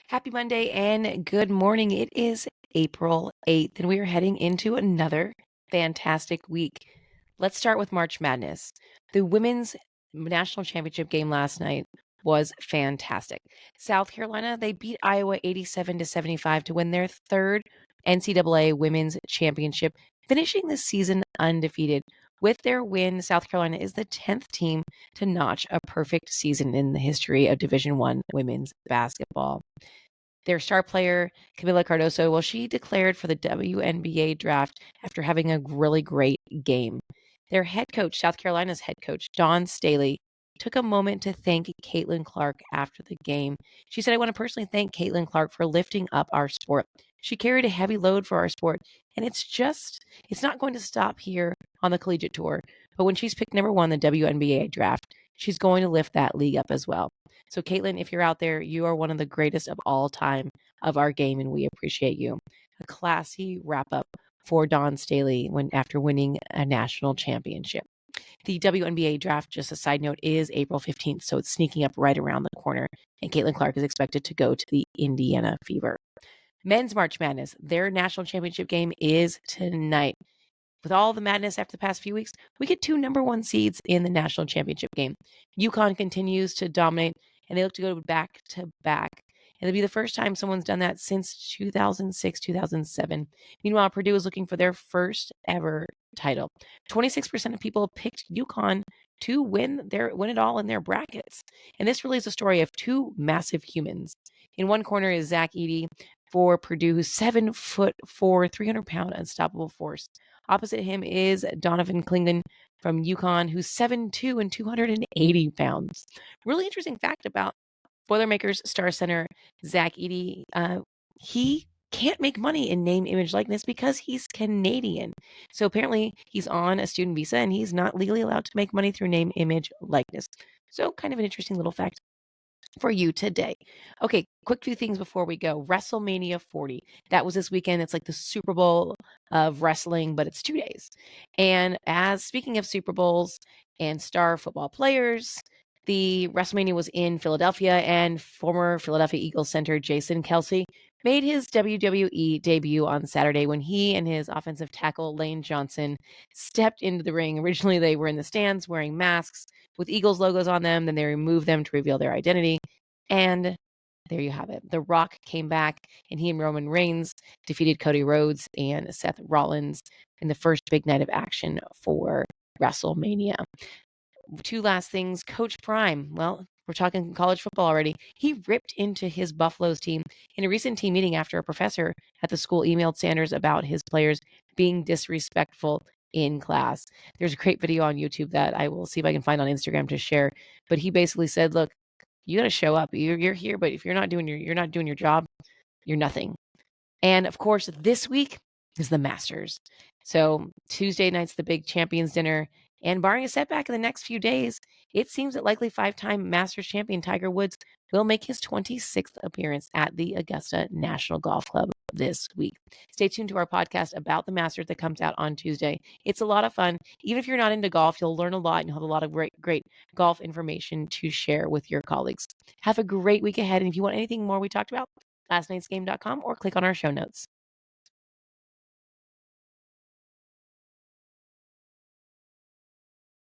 Happy Monday and good morning. It is April 8th, and we are heading into another fantastic week. Let's start with March Madness. The women's national championship game last night was fantastic. South Carolina, they beat Iowa 87-75 to win their third NCAA women's championship, finishing the season undefeated. With their win, South Carolina is the 10th team to notch a perfect season in the history of Division I women's basketball. Their star player, Camila Cardoso, well, she declared for the WNBA draft after having a really great game. Their head coach, South Carolina's head coach, Dawn Staley, took a moment to thank Caitlin Clark after the game. She said, I want to personally thank Caitlin Clark for lifting up our sport. She carried a heavy load for our sport, and it's not going to stop here on the collegiate tour. But when she's picked number one in the WNBA draft, she's going to lift that league up as well. So, Caitlin, if you're out there, you are one of the greatest of all time of our game, and we appreciate you. A classy wrap up for Dawn Staley after winning a national championship. The WNBA draft, just a side note, is April 15th, so it's sneaking up right around the corner, and Caitlin Clark is expected to go to the Indiana Fever. Men's March Madness, their national championship game is tonight. With all the madness after the past few weeks, we get two number one seeds in the national championship game. UConn continues to dominate, and they look to go back to back. And it'll be the first time someone's done that since 2006, 2007. Meanwhile, Purdue is looking for their first ever title. 26% of people picked UConn to win it all in their brackets. And this really is a story of two massive humans. In one corner is Zach Edey for Purdue, who's 7'4", 300-pound unstoppable force. Opposite him is Donovan Clingan from UConn, who's 7'2" and 280 pounds. Really interesting fact about Boilermakers star center Zach Edey. He can't make money in name, image, likeness because he's Canadian. So apparently he's on a student visa and he's not legally allowed to make money through name, image, likeness. So kind of an interesting little fact for you today. Okay, quick few things before we go. WrestleMania 40. That was this weekend. It's like the Super Bowl of wrestling, but it's 2 days. And as speaking of Super Bowls and star football players, the WrestleMania was in Philadelphia, and former Philadelphia Eagles center Jason Kelce made his WWE debut on Saturday when he and his offensive tackle Lane Johnson stepped into the ring. Originally, they were in the stands wearing masks with Eagles logos on them. Then they removed them to reveal their identity. And there you have it. The Rock came back, and he and Roman Reigns defeated Cody Rhodes and Seth Rollins in the first big night of action for WrestleMania. Two last things. Coach Prime, well, we're talking college football already. He ripped into his Buffaloes team in a recent team meeting after a professor at the school emailed Sanders about his players being disrespectful in class. There's a great video on YouTube that I will see if I can find on Instagram to share. But he basically said, look, you got to show up. You're here, but if you're not doing your job, you're nothing. And of course, this week is the Masters. So Tuesday night's the big champions dinner. And barring a setback in the next few days, it seems that likely 5-time Masters champion Tiger Woods will make his 26th appearance at the Augusta National Golf Club this week. Stay tuned to our podcast about the Masters that comes out on Tuesday. It's a lot of fun. Even if you're not into golf, you'll learn a lot and you'll have a lot of great golf information to share with your colleagues. Have a great week ahead. And if you want anything more we talked about, lastnightsgame.com or click on our show notes.